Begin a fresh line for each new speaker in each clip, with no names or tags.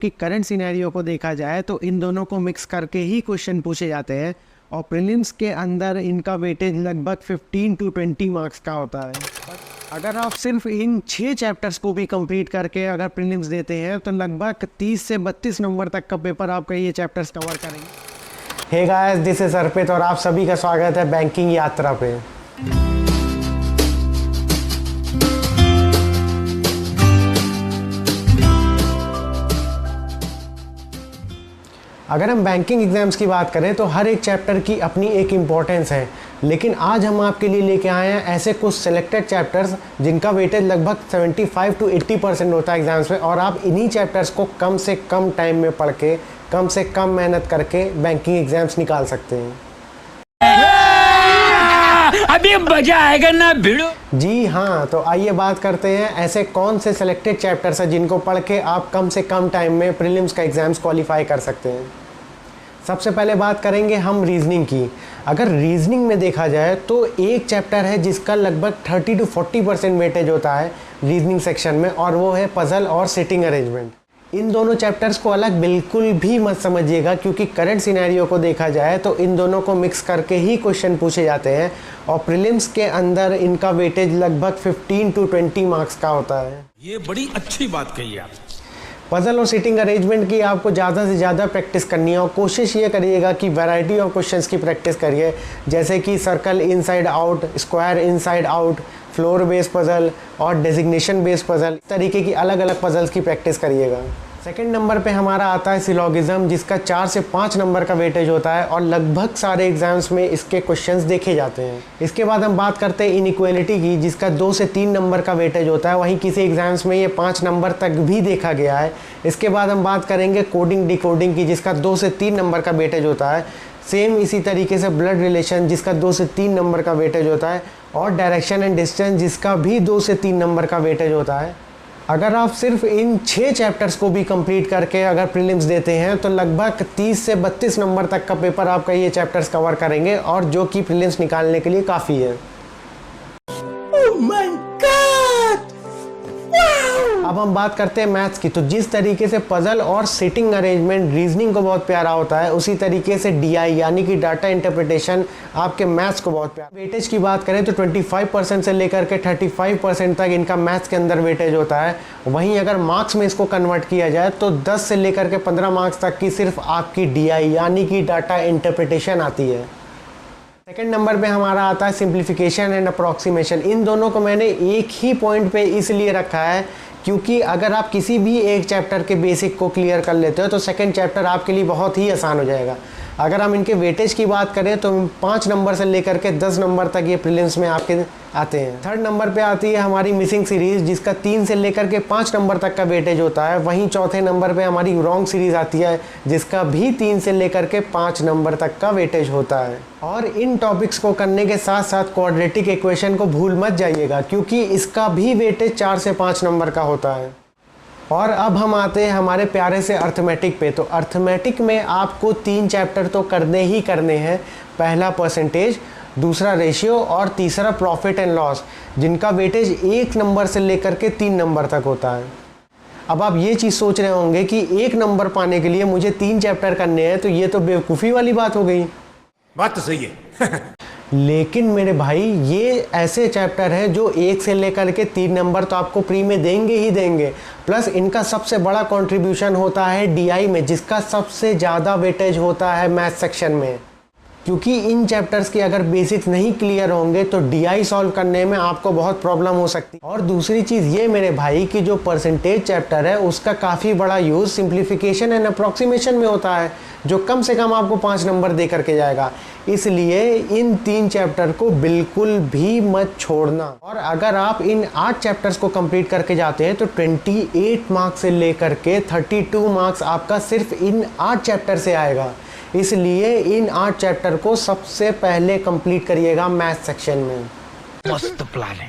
कि current scenario को देखा जाए तो इन दोनों को मिक्स करके ही क्वेश्चन पूछे जाते हैं और प्रीलिम्स के अंदर इनका वेटेज लगभग 15 to 20 मार्क्स का होता है। अगर आप सिर्फ इन 6 चैप्टर्स को भी कंप्लीट करके अगर प्रीलिम्स देते हैं तो लगभग 30 से 32 नंबर तक का पेपर आपका ये चैप्टर्स कवर करेंगे।
हे गाइस, दिस इज अर्पित और आप सभी का स्वागत है बैंकिंग यात्रा पे। अगर हम बैंकिंग एग्जाम्स की बात करें तो हर एक चैप्टर की अपनी एक इम्पोर्टेंस है, लेकिन आज हम आपके लिए लेके आए हैं ऐसे कुछ सिलेक्टेड चैप्टर्स जिनका वेटेज लगभग 75 to 80% होता है एग्जाम्स में, और आप इन्हीं चैप्टर्स को कम से कम टाइम में पढ़ के कम से कम मेहनत करके बैंकिंग एग्जाम्स निकाल सकते हैं।
अभी मजा आएगा ना भिड़ो।
जी हाँ, तो आइए बात करते हैं ऐसे कौन से सिलेक्टेड चैप्टर्स हैं जिनको पढ़ के आप कम से कम टाइम में प्रीलिम्स का एग्जाम्स क्वालिफाई कर सकते हैं। सबसे पहले बात करेंगे हम रीजनिंग की। अगर रीजनिंग में देखा जाए तो एक चैप्टर है जिसका लगभग 30 to 40% वेटेज होता है रीजनिंग सेक्शन में, और वो है पजल और सिटिंग अरेंजमेंट। इन दोनों चैप्टर्स को अलग बिल्कुल भी मत समझिएगा, क्योंकि करंट सिनेरियो को देखा जाए तो इन दोनों को मिक्स करके ही क्वेश्चन पूछे जाते हैं और प्रीलिम्स के अंदर इनका वेटेज लगभग 15 to 20 मार्क्स का होता है।
ये बड़ी अच्छी बात कही आप।
पजल और सिटिंग अरेंजमेंट की आपको ज़्यादा से ज़्यादा प्रैक्टिस करनी है और कोशिश ये करिएगा कि वैरायटी ऑफ क्वेश्चंस की प्रैक्टिस करिए, जैसे कि circle inside out, square inside out, floor based puzzle और डेजिग्नेशन बेस्ड पजल, इस तरीके की अलग अलग पजल्स की प्रैक्टिस करिएगा। सेकंड नंबर पे हमारा आता है सिलोगिज्म, जिसका 4 से 5 नंबर का वेटेज होता है और लगभग सारे एग्जाम्स में इसके क्वेश्चंस देखे जाते हैं। इसके बाद हम बात करते हैं इनइक्वालिटी की, जिसका 2 से 3 नंबर का वेटेज होता है, वहीं किसी एग्जाम्स में ये 5 नंबर तक भी देखा गया है। इसके बाद हम बात करेंगे कोडिंग डिकोडिंग की, जिसका 2 से 3 नंबर का वेटेज होता है। सेम इसी तरीके से ब्लड रिलेशन, जिसका 2 से 3 नंबर का वेटेज होता है, और डायरेक्शन एंड डिस्टेंस, जिसका भी 2 से 3 नंबर का वेटेज होता है। अगर आप सिर्फ इन 6 चैप्टर्स को भी कंप्लीट करके अगर प्रीलिम्स देते हैं तो लगभग 30 से 32 नंबर तक का पेपर आपका ये चैप्टर्स कवर करेंगे, और जो कि प्रीलिम्स निकालने के लिए काफ़ी है।
Oh my God!
अब हम बात करते हैं मैथ्स की। तो जिस तरीके से पजल और सिटिंग अरेंजमेंट रीजनिंग को बहुत प्यारा होता है, उसी तरीके से डीआई यानी कि डाटा इंटरप्रिटेशन आपके मैथ्स को बहुत प्यारा। वेटेज की बात करें तो 25% से लेकर के 35% तक इनका मैथ्स के अंदर वेटेज होता है। वहीं अगर मार्क्स में इसको कन्वर्ट किया जाए तो 10 से लेकर के 15 मार्क्स तक की सिर्फ आपकी डीआई यानी कि डाटा इंटरप्रिटेशन आती है। सेकेंड नंबर पे हमारा आता है सिंप्लीफिकेशन एंड अप्रॉक्सीमेशन। इन दोनों को मैंने एक ही पॉइंट पे इसलिए रखा है क्योंकि अगर आप किसी भी एक चैप्टर के बेसिक को क्लियर कर लेते हो तो सेकंड चैप्टर आपके लिए बहुत ही आसान हो जाएगा। अगर हम इनके वेटेज की बात करें तो 5 नंबर से लेकर के 10 नंबर तक ये प्रीलिम्स में आपके आते हैं। थर्ड नंबर पे आती है हमारी मिसिंग सीरीज़, जिसका 3 से लेकर के 5 नंबर तक का वेटेज होता है। वहीं चौथे नंबर पे हमारी रॉन्ग सीरीज़ आती है, जिसका भी 3 से लेकर के 5 नंबर तक का वेटेज होता है। और इन टॉपिक्स को करने के साथ साथ क्वाड्रेटिक इक्वेशन को भूल मत जाइएगा, क्योंकि इसका भी वेटेज 4 से 5 नंबर का होता है। और अब हम आते हैं हमारे प्यारे से अर्थमेटिक पे। तो अर्थमेटिक में आपको 3 चैप्टर तो करने ही करने हैं। पहला परसेंटेज, दूसरा रेशियो और तीसरा प्रॉफिट एंड लॉस, जिनका वेटेज 1 नंबर से लेकर के 3 नंबर तक होता है। अब आप ये चीज़ सोच रहे होंगे कि 1 नंबर पाने के लिए मुझे 3 चैप्टर करने हैं, तो ये तो बेवकूफ़ी वाली बात हो गई।
बात तो सही है।
लेकिन मेरे भाई, ये ऐसे चैप्टर हैं जो 1 से लेकर के 3 नंबर तो आपको प्री में देंगे ही देंगे, प्लस इनका सबसे बड़ा कंट्रीब्यूशन होता है डीआई में, जिसका सबसे ज़्यादा वेटेज होता है मैथ सेक्शन में। क्योंकि इन चैप्टर्स के अगर बेसिक्स नहीं क्लियर होंगे तो डीआई सॉल्व करने में आपको बहुत प्रॉब्लम हो सकती है। और दूसरी चीज़ ये मेरे भाई कि जो परसेंटेज चैप्टर है उसका काफ़ी बड़ा यूज़ सिंप्लीफिकेशन एंड अप्रॉक्सीमेशन में होता है, जो कम से कम आपको 5 नंबर दे करके जाएगा। इसलिए इन 3 चैप्टर को बिल्कुल भी मत छोड़ना। और अगर आप इन 8 चैप्टर्स को कंप्लीट करके जाते हैं तो 28 मार्क्स से लेकर के 32 मार्क्स आपका सिर्फ इन 8 चैप्टर से आएगा। इसलिए इन 8 चैप्टर को सबसे पहले कंप्लीट करिएगा मैथ सेक्शन में।
मस्त प्लान है।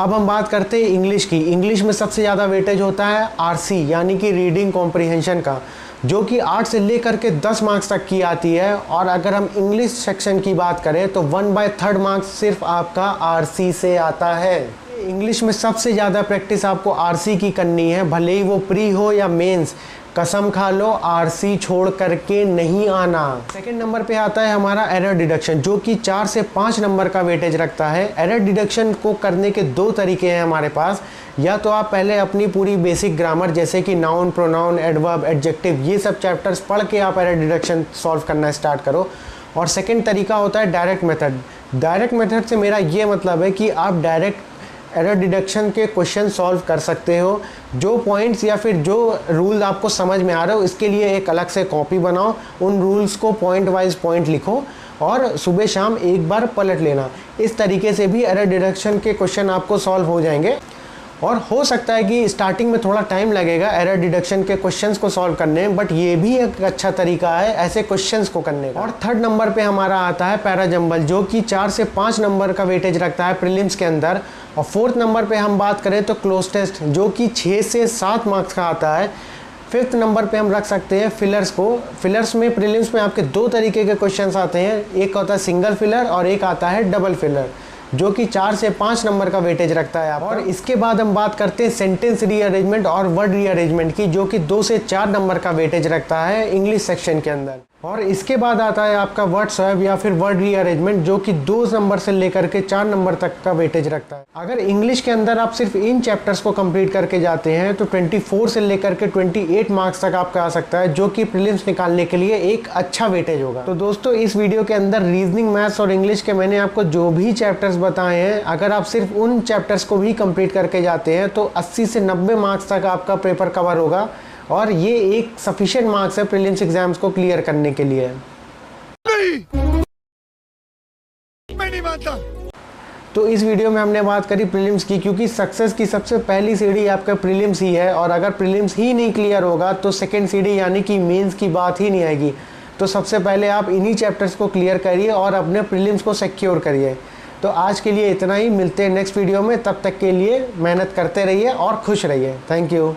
अब हम बात करते हैं इंग्लिश की। इंग्लिश में सबसे ज़्यादा वेटेज होता है आरसी यानी कि रीडिंग कॉम्प्रिहेंशन का, जो कि 8 से लेकर के 10 मार्क्स तक की आती है। और अगर हम इंग्लिश सेक्शन की बात करें तो 1/3 मार्क्स सिर्फ आपका आरसी से आता है। इंग्लिश में सबसे ज़्यादा प्रैक्टिस आपको आरसी की करनी है, भले ही वो प्री हो या मेंस। कसम खा लो आरसी छोड़ करके नहीं आना। सेकंड नंबर पे आता है हमारा एरर डिडक्शन, जो कि 4 से 5 नंबर का वेटेज रखता है। एरर डिडक्शन को करने के 2 तरीके हैं हमारे पास। या तो आप पहले अपनी पूरी बेसिक ग्रामर जैसे कि नाउन, प्रोनाउन, एडवर्ब, एडजेक्टिव, ये सब चैप्टर्स पढ़ के आप एरर डिडक्शन सॉल्व करना स्टार्ट करो। और सेकेंड तरीका होता है डायरेक्ट मेथड। डायरेक्ट मेथड से मेरा ये मतलब है कि आप डायरेक्ट एरर डिडक्शन के क्वेश्चन सॉल्व कर सकते हो। जो पॉइंट्स या फिर जो रूल आपको समझ में आ रहे हो, इसके लिए एक अलग से कॉपी बनाओ, उन रूल्स को पॉइंट वाइज पॉइंट लिखो और सुबह शाम एक बार पलट लेना। इस तरीके से भी एरर डिडक्शन के क्वेश्चन आपको सॉल्व हो जाएंगे। और हो सकता है कि स्टार्टिंग में थोड़ा टाइम लगेगा एरर डिडक्शन के क्वेश्चंस को सॉल्व करने में, बट ये भी एक अच्छा तरीका है ऐसे क्वेश्चंस को करने का। और थर्ड नंबर पे हमारा आता है पैराजंबल, जो कि 4 से 5 नंबर का वेटेज रखता है प्रीलिम्स के अंदर। और फोर्थ नंबर पे हम बात करें तो क्लोज टेस्ट, जो कि 6 से 7 मार्क्स का आता है। फिफ्थ नंबर पे हम रख सकते हैं फिलर्स को। फिलर्स में प्रीलिम्स में आपके 2 तरीके के क्वेश्चंस आते हैं, एक होता है सिंगल फिलर और एक आता है डबल फिलर, जो कि 4 से 5 नंबर का वेटेज रखता है आपका। और इसके बाद हम बात करते हैं सेंटेंस रीअरेंजमेंट और वर्ड रीअरेंजमेंट की, जो कि 2 से 4 नंबर का वेटेज रखता है इंग्लिश सेक्शन के अंदर। और इसके बाद आता है आपका वर्ड स्वैप या फिर वर्ड रीअरेंजमेंट, जो कि 2 नंबर से लेकर के 4 नंबर तक का वेटेज रखता है। अगर इंग्लिश के अंदर आप सिर्फ इन चैप्टर्स को कंप्लीट करके जाते हैं तो 24 से लेकर के 28 मार्क्स तक आपका आ सकता है, जो कि प्रीलिम्स निकालने के लिए एक अच्छा वेटेज होगा। तो दोस्तों, इस वीडियो के अंदर रीजनिंग, मैथ्स और इंग्लिश के मैंने आपको जो भी चैप्टर्स बताए हैं, अगर आप सिर्फ उन चैप्टर्स को भी कंप्लीट करके जाते हैं तो 80 से 90 मार्क्स तक आपका पेपर कवर होगा। और ये एक सफिशिएंट मार्क्स है प्रीलिम्स एग्जाम्स को क्लियर करने के लिए।
मैं नहीं मानता।
तो इस वीडियो में हमने बात करी प्रीलिम्स की, क्योंकि सक्सेस की सबसे पहली सीढ़ी आपका प्रीलिम्स ही है। और अगर प्रीलिम्स ही नहीं क्लियर होगा तो सेकेंड सीढ़ी यानी कि मेंस की बात ही नहीं आएगी। तो सबसे पहले आप इन्हीं चैप्टर्स को क्लियर करिए और अपने प्रीलिम्स को सिक्योर करिए। तो आज के लिए इतना ही, मिलते हैं नेक्स्ट वीडियो में। तब तक के लिए मेहनत करते रहिए और खुश रहिए। Thank you.